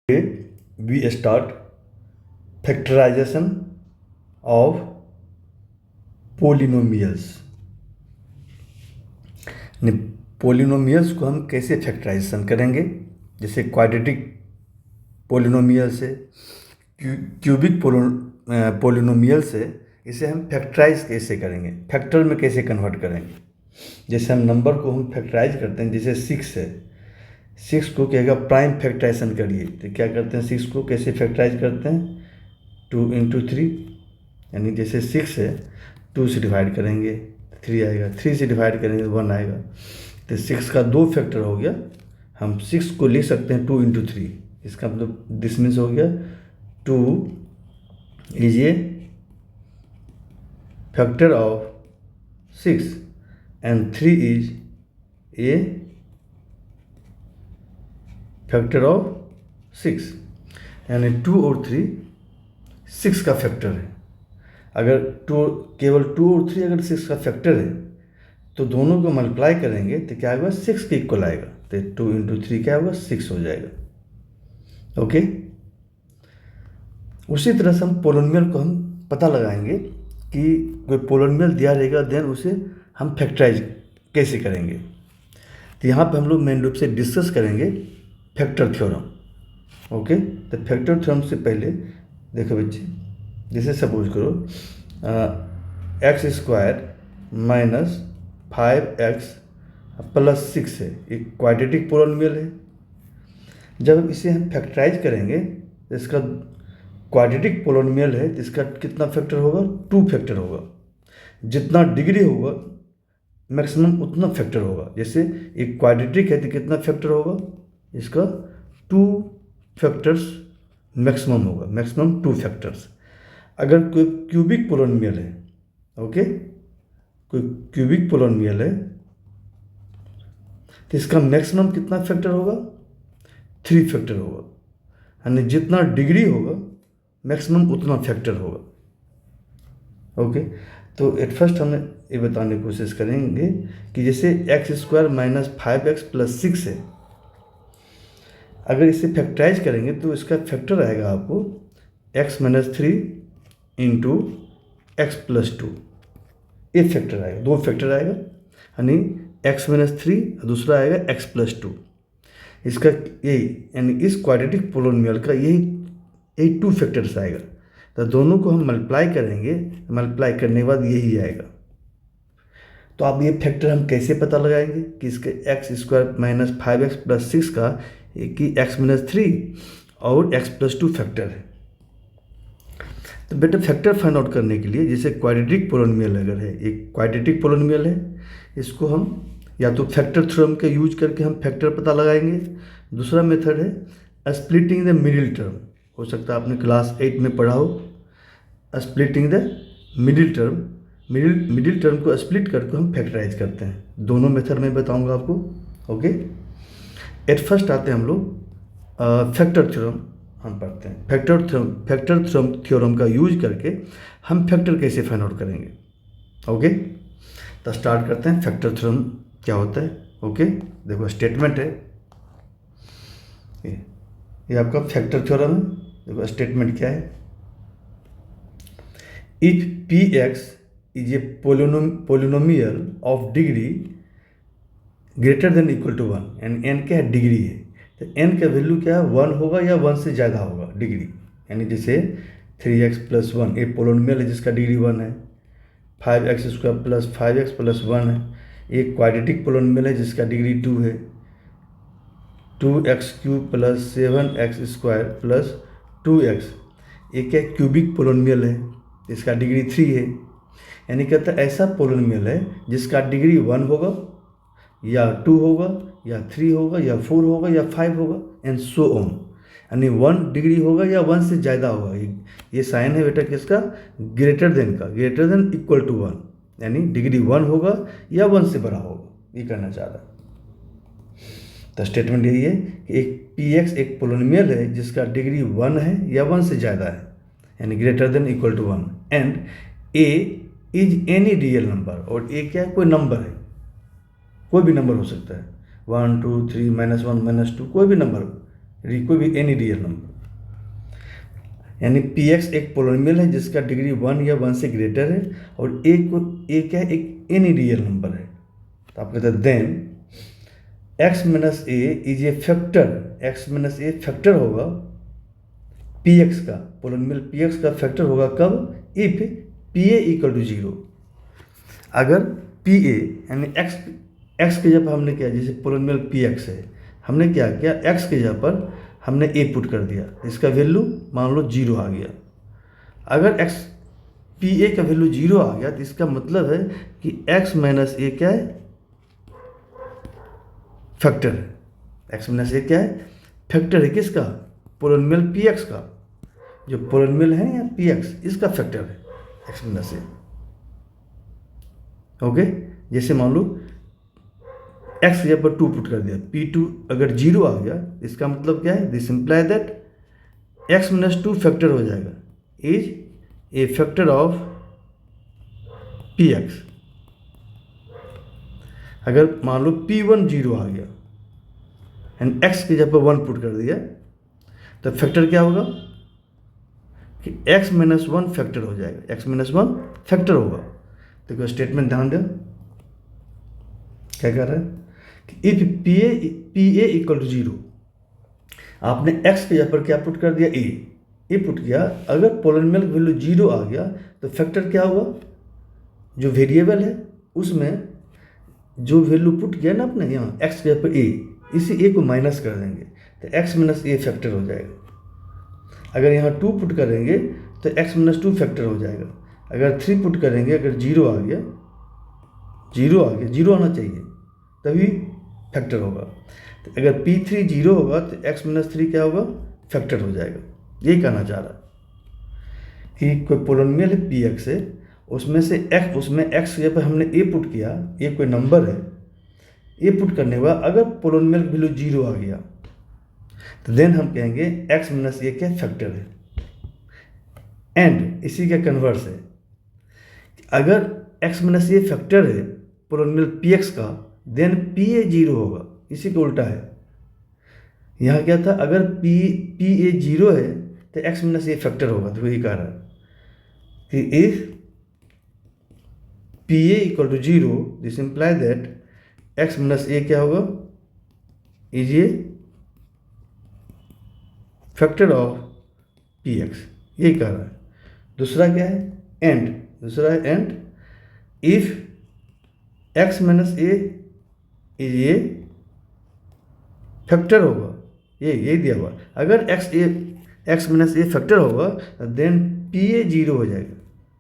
we start factorization of polynomials. Polynomials को हम कैसे फैक्टराइजेशन करेंगे, जैसे क्वाड्रेटिक पोलिनोमियल से, क्यूबिक पोलिनोमियल से, इसे हम फैक्टराइज कैसे करेंगे, फैक्टर में कैसे कन्वर्ट करेंगे। जैसे हम नंबर को हम फैक्टराइज करते हैं, जैसे 6 है, 6 को कहेगा प्राइम फैक्टराइजेशन करिए, तो क्या करते हैं, 6 को कैसे फैक्टराइज करते हैं, 2 × 3, यानी जैसे 6 है 2 से डिवाइड करेंगे 3 आएगा, 3 से डिवाइड करेंगे 1 आएगा, तो 6 का 2 फैक्टर हो गया। हम 6 को लिख सकते हैं 2 × 3, इसका मतलब दिस मीन्स हो गया 2 is a factor of 6 and 3 is a factor of 6, यानी 2 और 3 6 का फैक्टर है। अगर केवल 2 और 3 अगर 6 का फैक्टर है तो दोनों को मल्टीप्लाई करेंगे तो क्या होगा, 6 के इक्वल आएगा, तो 2 × 3 क्या होगा, 6 हो जाएगा। ओके, उसी तरह से हम पोलिनोमियल को हम पता लगाएंगे कि कोई पोलिनोमियल दिया रहेगा, देन उसे हम फैक्टराइज कैसे करेंगे। तो यहाँ पे हम लोग मेन रूप से डिस्कस करेंगे फैक्टर थ्योरम। ओके, तो फैक्टर थ्योरम से पहले देखो बच्चे, जैसे सपोज करो x² - 5x + 6 है, एक क्वाड्रेटिक पोलिनोमियल है। जब इसे हम फैक्टराइज करेंगे तो इसका क्वाड्रेटिक पोलिनोमियल है, तो इसका कितना फैक्टर होगा, 2 फैक्टर होगा। जितना डिग्री होगा मैक्सिमम उतना फैक्टर होगा। जैसे एक क्वाड्रेटिक है तो कितना फैक्टर होगा, इसका 2 फैक्टर्स मैक्सिमम होगा, मैक्सिमम 2 फैक्टर्स। अगर कोई क्यूबिक पोलिनोमियल है, ओके, कोई क्यूबिक पोलिनोमियल है तो इसका मैक्सिमम कितना फैक्टर होगा, 3 फैक्टर होगा, यानी जितना डिग्री होगा मैक्सिमम उतना फैक्टर होगा। ओके, तो एट फर्स्ट हम ये बताने की कोशिश करेंगे कि जैसे x² - 5x + 6 है, अगर इसे फैक्टराइज करेंगे तो इसका फैक्टर आएगा आपको x - 3 × x + 2, ये फैक्टर आएगा, 2 फैक्टर आएगा, यानी x - 3 और दूसरा आएगा x + 2। इसका यही, यानी इस क्वाड्रेटिक पोलिनोमियल का यही 2 फैक्टर्स आएगा। तो दोनों को हम मल्टीप्लाई करेंगे, मल्टीप्लाई करने के बाद यही आएगा। तो अब ये फैक्टर हम कैसे पता लगाएंगे कि इसके x² - 5x + 6 का कि x - 3 और x + 2 फैक्टर है। तो बेटा फैक्टर फाइंड आउट करने के लिए, जैसे क्वाड्रेटिक पोलिनोमियल अगर है, एक क्वाड्रेटिक पोलिनोमियल है, इसको हम या तो फैक्टर थ्योरम का यूज करके हम फैक्टर पता लगाएंगे। दूसरा मेथड है स्प्लिटिंग द मिडिल टर्म, हो सकता है आपने क्लास 8 में पढ़ा हो, splitting the middle term. Middle term को स्प्लिट करके हम फैक्टराइज करते हैं। दोनों मेथड में बताऊंगा आपको। ओके, एट फर्स्ट आते हैं हम लोग फैक्टर थ्योरम हम पढ़ते हैं। फैक्टर थ्योरम का यूज करके हम फैक्टर कैसे फाइंड आउट करेंगे। ओके, तो स्टार्ट करते हैं। फैक्टर थ्योरम क्या होता है। ओके, देखो स्टेटमेंट है, ये आपका फैक्टर थ्योरम है। देखो स्टेटमेंट क्या है, if px is a polynomial of degree greater than equal to 1, and n क्या है, डिग्री है, तो n का वैल्यू क्या है, 1 होगा या 1 से ज़्यादा होगा डिग्री। यानी जैसे 3x + 1 एक पोलिनोमियल है जिसका डिग्री 1 है, 5x² + 5x + 1 है, एक क्वाड्रेटिक पोलिनोमियल है जिसका डिग्री 2 है, 2x³ + 7x² + 2x, एक है क्यूबिक पोलिनोमियल है इसका डिग्री 3 है। यानी कहता है ऐसा पोलिनोमियल है जिसका डिग्री 1 होगा या 2 होगा या 3 होगा या 4 होगा या 5 होगा एंड सो ऑन, यानी 1 डिग्री होगा या 1 से ज़्यादा होगा। ये साइन है बेटा किसका, ग्रेटर देन का, ग्रेटर देन इक्वल टू 1, यानी डिग्री 1 होगा या 1 से बड़ा होगा, ये कहना चाह रहा है। तो स्टेटमेंट यही है कि एक px एक पोलिनोमियल है जिसका डिग्री 1 है या 1 से ज़्यादा है, यानी greater than equal to 1, and a is any real number, और a क्या है, कोई नंबर है, कोई भी नंबर हो सकता है, 1 2 3 -1 -2 कोई भी नंबर कोई भी एनी रियल नंबर, यानी पी एक्स एक पोलिनोमियल है जिसका डिग्री 1 या 1 से ग्रेटर है, और ए क्या है, एक एनी रियल नंबर है। तो आप कहते हैं then x minus A is a factor, x minus A factor होगा पी एक्स का, पोलिनोमियल पी एक्स का फैक्टर होगा कब, if P A equal to 0। अगर पी ए यानी एक्स के जगह पर हमने क्या, जैसे पोलिनोमियल पी एक्स है, हमने क्या किया, एक्स के जगह पर हमने ए पुट कर दिया, इसका वैल्यू मान लो 0 आ गया। अगर एक्स पी ए का वैल्यू 0 आ गया तो इसका मतलब है कि एक्स माइनस ए क्या है, फैक्टर है। एक्स माइनस ए क्या है, फैक्टर है किसका, पोलिनोमियल पी एक्स का, जो पोलिनोमियल है या पी एक्स, इसका फैक्टर है एक्स माइनस ए। ओके, जैसे मान लो एक्स के जगह पर 2 पुट कर दिया, P2 अगर 0 आ गया, इसका मतलब क्या है, this imply that X minus 2 factor हो जाएगा, is a factor of P x. अगर मान लो P1 0 आ गया एंड एक्स के जगह पर 1 पुट कर दिया, तो फैक्टर क्या होगा कि एक्स माइनस 1 फैक्टर हो जाएगा, एक्स माइनस 1 फैक्टर होगा। तो स्टेटमेंट ध्यान दें, क्या कह रहा है कि if P A equal to 0, आपने एक्स के जगह पर क्या पुट कर दिया, ए पुट किया। अगर पोलिनोमियल वैल्यू 0 आ गया तो फैक्टर क्या हुआ, जो वेरिएबल है उसमें जो वैल्यू पुट किया ना आपने यहाँ एक्स के जगह पर ए, इसी ए को माइनस कर देंगे तो एक्स माइनस ए फैक्टर हो जाएगा। अगर यहाँ 2 पुट करेंगे तो एक्स माइनस 2 फैक्टर हो जाएगा। अगर 3 पुट करेंगे, अगर 0 आ गया, 0 आना चाहिए तभी फैक्टर होगा। तो अगर P3 0 होगा तो एक्स माइनस 3 क्या होगा, फैक्टर हो जाएगा। यही कहना चाह रहा है कि कोई पोलिनोमियल है पी एक्स है, उसमें एक्स के जगह पर हमने ए पुट किया, ए कोई नंबर है, ए पुट करने के बाद अगर पोलिनोमियल वैल्यू 0 आ गया तो देन हम कहेंगे एक्स माइनस ए क्या फैक्टर है। एंड इसी का कन्वर्स है, अगर एक्स माइनस ए फैक्टर है पोलिनोमियल पी एक्स का, देन पी ए 0 होगा। इसी का उल्टा है, यहाँ क्या था, अगर पी ए 0 है तो एक्स माइनस ए फैक्टर होगा। तो वही कह रहा है कि if P A equal to 0, this imply that X minus A क्या होगा, is a factor of P X. यही कह रहा है। दूसरा क्या है, and if x minus A is a factor होगा, यही दिया हुआ। अगर एक्स माइनस ए फैक्टर होगा देन पी ए 0 हो जाएगा।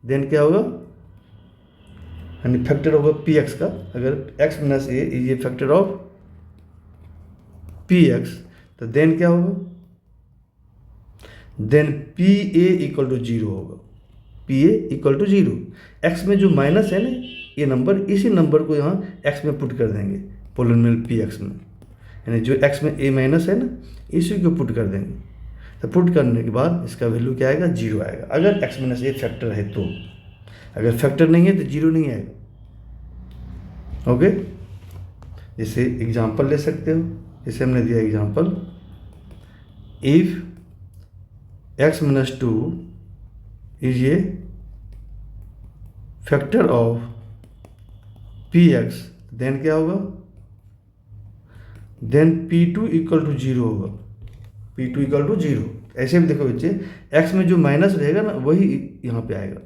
देन क्या होगा, यानी फैक्टर होगा पी एक्स का। अगर x minus A is a factor of P x तो देन क्या होगा, then P A equal to 0 होगा। P A equal to 0, x में जो माइनस है ना ये नंबर, इसी नंबर को यहाँ एक्स में पुट कर देंगे पोलिनोमियल पी एक्स में, यानी जो एक्स में ए माइनस है ना इसी को पुट कर देंगे। तो पुट करने के बाद इसका वैल्यू क्या आएगा, 0 आएगा। अगर एक्स माइनस ए फैक्टर है तो, अगर फैक्टर नहीं है तो 0 नहीं आएगा। ओके, जैसे एग्जांपल ले सकते हो, जैसे हमने दिया example, if x minus 2 is a factor of P x, then क्या होगा, देन P2 इक्वल टू 0 होगा। P2 equal to 0। ऐसे भी देखो बच्चे, एक्स में जो माइनस रहेगा ना वही यहाँ पे आएगा।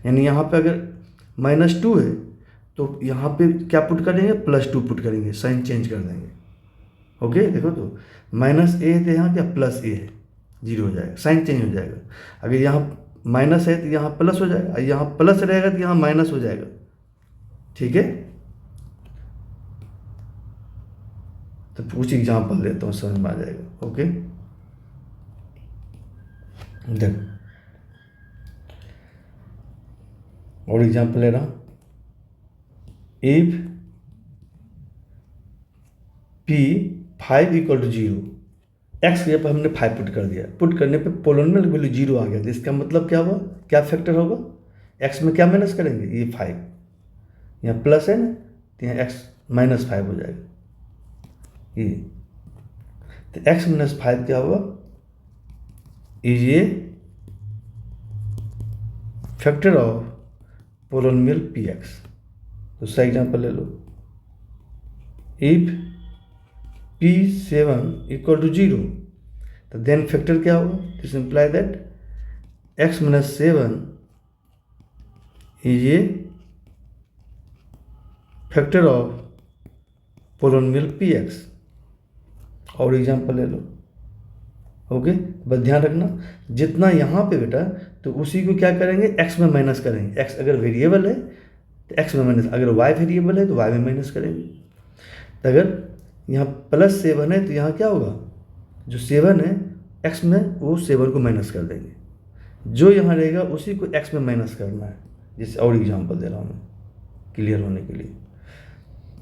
यानी यहाँ पे अगर -2 है तो यहाँ पे क्या पुट करेंगे, +2 पुट करेंगे, साइन चेंज कर देंगे। ओके, देखो तो -a है तो यहाँ क्या +a है, 0 हो जाएगा, साइन चेंज हो जाएगा। अगर यहाँ माइनस है तो यहाँ प्लस हो जाएगा, यहाँ प्लस रहेगा तो यहाँ माइनस हो जाएगा। ठीक है, तो कुछ एग्जाम्पल देता हूँ, समझ में आ जाएगा। ओके, देखो और एग्जाम्पल ले रहा हूँ, if P5 equal to 0, x के पर हमने 5 पुट कर दिया, पुट करने पे पोलिनोमियल वैल्यू 0 आ गया। तो इसका मतलब क्या हुआ, क्या फैक्टर होगा, एक्स में क्या माइनस करेंगे, ये 5, यहाँ प्लस है ना तो यहाँ एक्स -5 हो जाएगा। ये तो x माइनस 5 क्या होगा, is a factor of polynomial px। दूसरा एग्जांपल ले लो, इफ p7 इक्वल टू 0, तो देन फैक्टर क्या होगा, this imply that x minus 7 is a factor of polynomial px। और एग्जांपल ले लो, ओके। बस ध्यान रखना, जितना यहाँ पे बेटा तो उसी को क्या करेंगे, x में माइनस करेंगे। x अगर वेरिएबल है तो x में माइनस, अगर y वेरिएबल है तो y में माइनस करेंगे। तो अगर यहाँ +7 है तो यहाँ क्या होगा, जो 7 है x में, वो 7 को माइनस कर देंगे। जो यहाँ रहेगा उसी को x में माइनस करना है। जैसे और एग्जांपल दे रहा हूँ मैं क्लियर होने के लिए।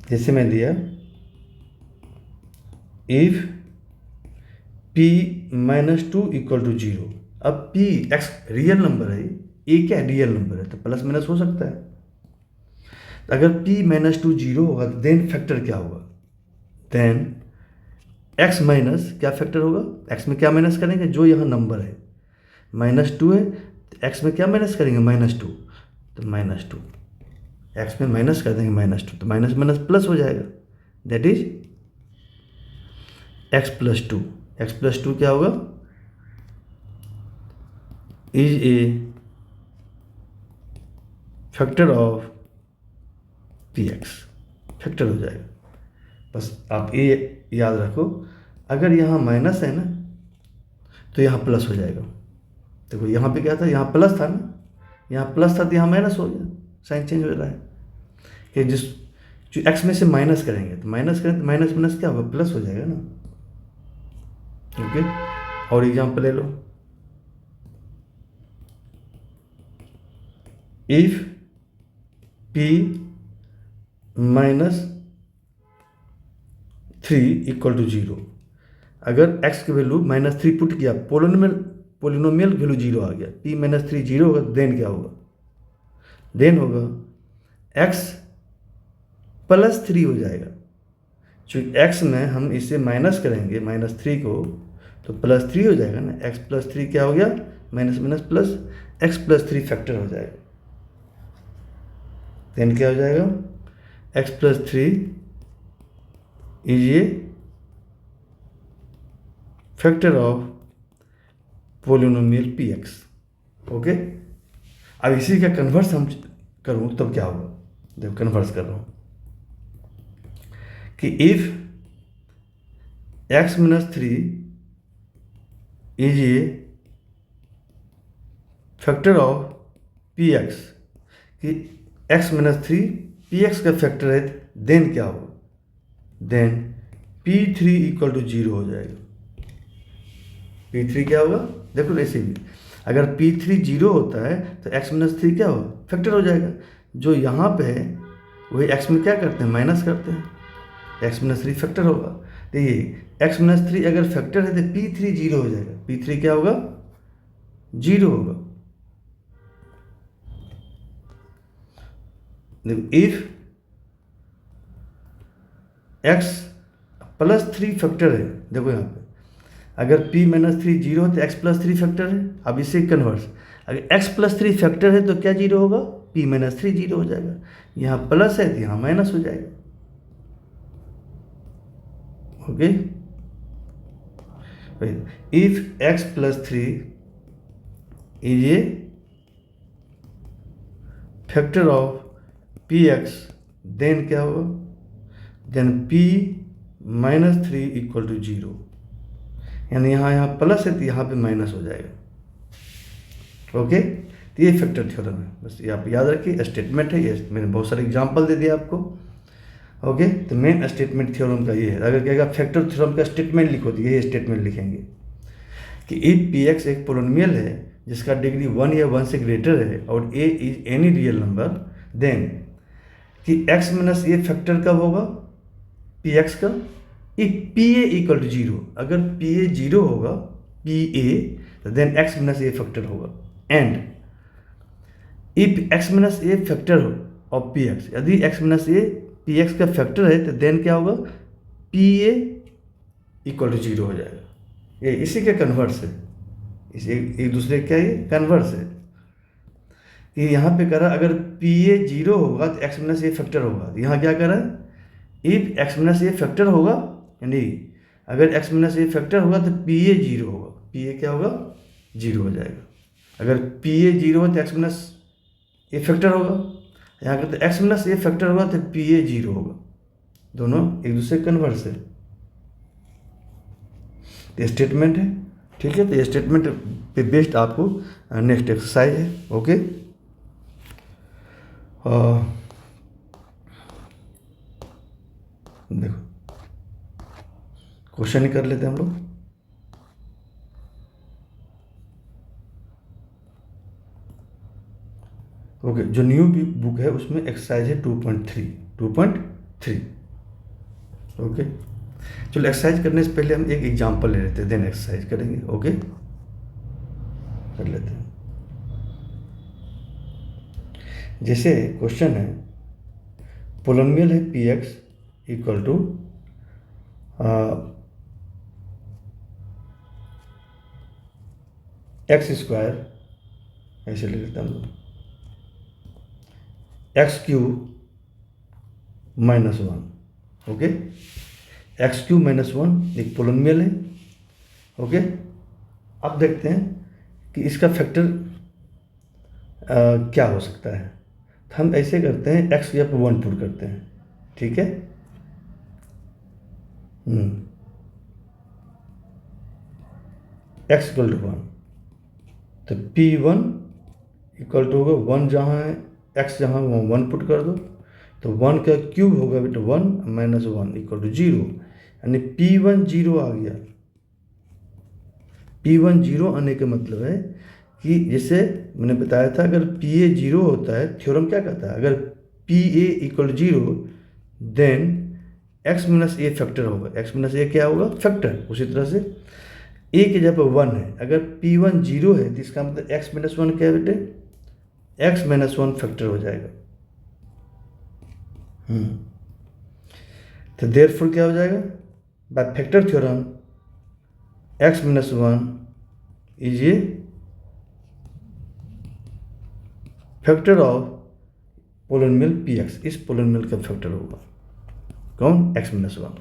जैसे मैं दिया, if p minus 2 equal to 0। अब p x रियल नंबर है, a क्या रियल नंबर है, तो प्लस माइनस हो सकता है। तो अगर p माइनस 2 0 होगा तो देन फैक्टर क्या होगा, देन x माइनस क्या फैक्टर होगा, x में क्या माइनस करेंगे, जो यहाँ नंबर है -2 है तो x में क्या माइनस करेंगे, -2, तो -2 x में माइनस कर देंगे -2, तो माइनस माइनस प्लस हो जाएगा, that is x plus 2। x plus 2 क्या होगा, is a factor of px, factor हो जाएगा। बस आप ये याद रखो, अगर यहाँ माइनस है ना तो यहाँ प्लस हो जाएगा। देखो यहाँ पे क्या था, यहाँ प्लस था ना, यहाँ प्लस था तो यहाँ माइनस हो गया, साइन चेंज हो रहा है कि जो x में से माइनस करेंगे तो माइनस करें तो माइनस माइनस क्या होगा, प्लस हो जाएगा ना, ओके। और एग्जांपल ले लो, if p minus 3 equal to 0। अगर x की वैल्यू -3 पुट किया, पोलिनोमियल वैल्यू 0 आ गया, p माइनस 3 0 होगा, देन क्या होगा, देन होगा x प्लस 3 हो जाएगा। चूँकि x में हम इसे माइनस करेंगे -3 को, तो +3 हो जाएगा ना, x प्लस 3 क्या हो गया, minus minus plus, x plus 3 factor हो जाएगा। देन क्या हो जाएगा, x plus 3 is a factor of polynomial px, okay. अब इसी का कन्वर्स हम करूँ तब क्या होगा, देखो कन्वर्स कर रहा हूँ कि if x minus 3 is a factor of px, कि x माइनस 3 px का फैक्टर है, देन क्या होगा, देन p3 इक्वल टू 0 हो जाएगा। p3 क्या होगा, देखो ऐसे भी अगर p3 0 होता है तो x माइनस 3 क्या होगा, फैक्टर हो जाएगा। जो यहाँ पे है वही x में क्या करते हैं, माइनस करते हैं, x माइनस 3 फैक्टर होगा। देखिए x माइनस 3 अगर फैक्टर है तो p3 0 हो जाएगा, p3 क्या होगा, 0 होगा। देखो इफ x प्लस 3 फैक्टर है, देखो यहाँ पे अगर p माइनस 3 0 है तो x प्लस 3 फैक्टर है। अब इसे कन्वर्स, अगर x प्लस 3 फैक्टर है तो क्या 0 होगा, p माइनस 3 0 हो जाएगा। यहाँ प्लस है तो यहाँ माइनस हो जाएगा, okay. If x plus 3 is a factor of px, then क्या होगा, then p minus 3 equal to 0, यानी यहाँ प्लस है तो यहाँ पे माइनस हो जाएगा, ओके। तो ये फैक्टर थ्योरम है, बस ये आप याद रखिए, स्टेटमेंट है ये, मैंने बहुत सारे एग्जांपल दे दिया आपको, ओके। तो मेन स्टेटमेंट थ्योरम का ये है। अगर कहेगा फैक्टर थ्योरम का स्टेटमेंट लिखो तो ये स्टेटमेंट लिखेंगे कि इफ px एक पोलिनोमियल है जिसका डिग्री 1 या 1 से ग्रेटर है और a is any real number, then कि x माइनस a फैक्टर कब होगा, px का, इफ pa इक्वल टू 0, अगर pa 0 होगा, pa, तो then x minus a factor होगा। And if x minus a factor of px, यदि x माइनस a px का फैक्टर है तो देन क्या होगा, pa इक्वल टू 0 हो जाएगा। ये इसी के कन्वर्स है, इस एक दूसरे क्या ये कन्वर्स है। कि यहाँ पे करा अगर पी ए 0 होगा तो एक्स माइनस ए फैक्टर होगा। यहाँ क्या करा, if x minus A factor होगा, यानी अगर एक्स माइनस ए फैक्टर होगा तो पी ए 0 होगा, पी ए क्या होगा 0 हो जाएगा। अगर पी ए 0 हो तो एक्स माइनस ए फैक्टर होगा, यहाँ करते एक्स माइनस ए फैक्टर होगा तो पी ए 0 होगा। दोनों एक दूसरे कन्वर्स है। ये स्टेटमेंट है, ठीक है। तो ये स्टेटमेंट पे बेस्ड आपको नेक्स्ट एक्सरसाइज है, ओके। देखो क्वेश्चन ही कर लेते हैं हम लोग। ओके, जो न्यू बुक है उसमें एक्सरसाइज है 2.3। ओके, चलो एक्सरसाइज करने से पहले हम एक एग्जांपल ले लेते हैं, देन एक्सरसाइज करेंगे। ओके, कर लेते हैं। जैसे क्वेश्चन है, पोलिनोमियल है p x equal to x square, ऐसे ले लेते हैं हम लोग, x cube minus 1। Okay, x cube minus 1 एक पोलिनोमियल है। ओके, अब देखते हैं कि इसका फैक्टर क्या हो सकता है। तो हम ऐसे करते हैं, एक्स या पर 1 पुट करते हैं, ठीक है। एक्स इक्वल टू 1, तो P1 इक्वल टू होगा 1, जहाँ है एक्स जहाँ 1 पुट कर दो, तो 1 का क्यूब होगा बेटा 1 माइनस 1 इक्वल टू 0, यानी P1 0 आ गया। P1 0 आने का मतलब है कि जैसे मैंने बताया था, अगर PA 0 होता है, थ्योरम क्या कहता है, अगर PA equal 0 then x minus ए फैक्टर होगा। x माइनस ए क्या होगा, फैक्टर। उसी तरह से a की जगह पर 1 है, अगर P1 0 है तो इसका मतलब x माइनस 1 क्या है बेटे, x माइनस 1 फैक्टर हो जाएगा। तो देयरफॉर क्या हो जाएगा, by factor theorem x minus 1 is a factor of polynomial px। इस पोलिनोमियल का फैक्टर होगा कौन, x माइनस 1।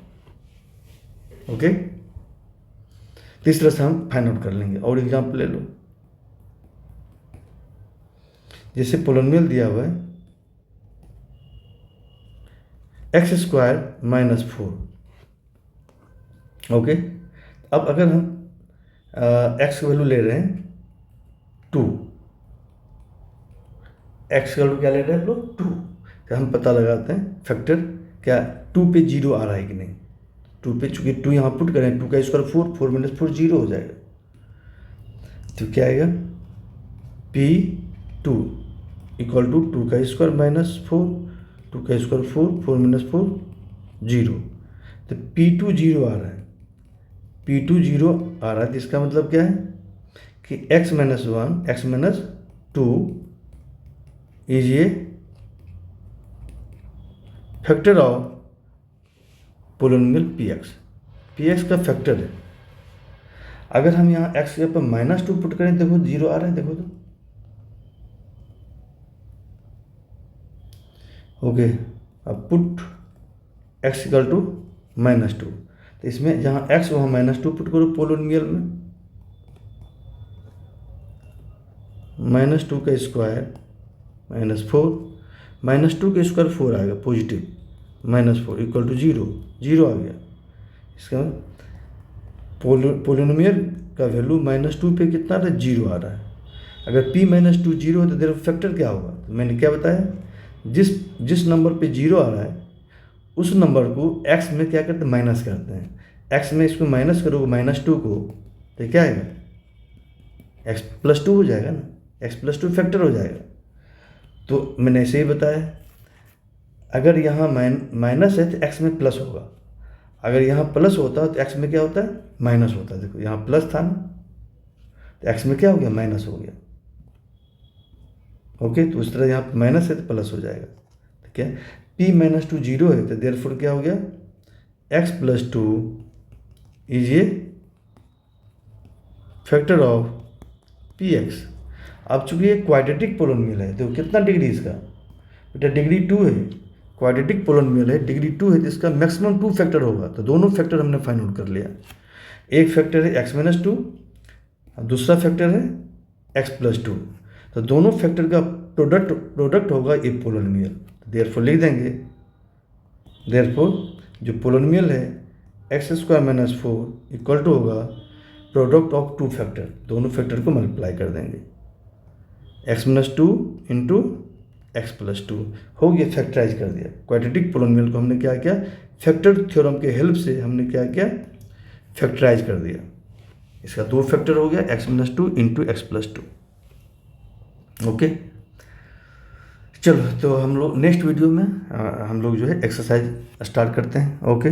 ओके, तो इस तरह से हम फाइंड आउट कर लेंगे। और एग्जाम्पल ले लो, जैसे पोलिनोमियल दिया हुआ है एक्स स्क्वायर माइनस 4। ओके, अब अगर हम एक्स की वैल्यू ले रहे हैं 2, एक्स की वैल्यू क्या ले रहे हैं हम लोग 2, तो हम पता लगाते हैं फैक्टर क्या 2 पे 0 आ रहा है कि नहीं। 2 पे चूंकि 2 यहाँ पुट करें, 2 का स्क्वायर 4, 4 माइनस 4 0 हो जाएगा। तो क्या आएगा, P2 इक्वल टू 2 का स्क्वायर माइनस 4, 2 का स्क्वायर 4, 4 माइनस 4 0। तो P2 0 आ रहा है, P2 0 आ रहा है, तो इसका मतलब क्या है कि x minus 1, x minus 2 is a factor of polynomial px। px का फैक्टर है। अगर हम यहाँ x के पर माइनस 2 पुट करें, देखो 0 आ रहा है, देखो तो। ओके, अब put x equal to minus 2, तो इसमें जहाँ x वहाँ माइनस 2 पुट करो पोलिनोमियल में, माइनस 2 का स्क्वायर माइनस 4, माइनस 2 का स्क्वायर 4 आएगा पॉजिटिव, माइनस 4 इक्वल टू 0, 0 आ गया। इसका पोलिनोमियल का वैल्यू माइनस 2 पे कितना रहा है, 0 आ रहा है। अगर p माइनस 2 0 है तो देयर फैक्टर क्या होगा, तो मैंने क्या बताया, जिस नंबर पे 0 आ रहा है उस नंबर को x में क्या करते हैं, माइनस करते हैं। x में इसको माइनस करोगे माइनस 2 को, तो क्या आएगा, x प्लस 2 हो जाएगा ना, x प्लस 2 फैक्टर हो जाएगा। तो मैंने ऐसे ही बताया, अगर यहाँ माइनस है तो x में प्लस होगा, अगर यहाँ प्लस होता है तो x में क्या होता है, माइनस होता है। देखो यहाँ प्लस था ना, तो x में क्या हो गया, माइनस हो गया। ओके, तो उस तरह यहाँ माइनस है तो प्लस हो जाएगा। ठीक है, p माइनस 2 0 है, तो देयरफॉर क्या हो गया, x plus 2 is a factor of P x. अब चूंकि ये क्वाड्रेटिक पोलिनोमियल है, तो कितना डिग्री इसका बेटा, डिग्री 2 है। क्वाड्रेटिक पोलिनोमियल है, डिग्री 2 है, तो इसका मैक्सिमम 2 फैक्टर होगा। तो दोनों फैक्टर हमने फाइंड आउट कर लिया। एक फैक्टर है x-2, दूसरा फैक्टर है x+2। तो दोनों फैक्टर का प्रोडक्ट होगा ये पोलिनोमियल। देयरफॉर लिख देंगे, देयरफॉर जो पोलिनोमियल है x² - 4 इक्वल टू होगा प्रोडक्ट ऑफ 2 फैक्टर, दोनों फैक्टर को मल्टीप्लाई कर देंगे। x-2 इंटू x+2 हो गया, फैक्टराइज कर दिया। क्वाड्रेटिक पोलिनोमियल को हमने क्या किया, फैक्टर थ्योरम के हेल्प से हमने क्या किया, फैक्टराइज कर दिया। इसका 2 फैक्टर हो गया, x-2 इंटू x+2। ओके, चलो तो हम लोग नेक्स्ट वीडियो में हम लोग जो है एक्सरसाइज स्टार्ट करते हैं। ओके।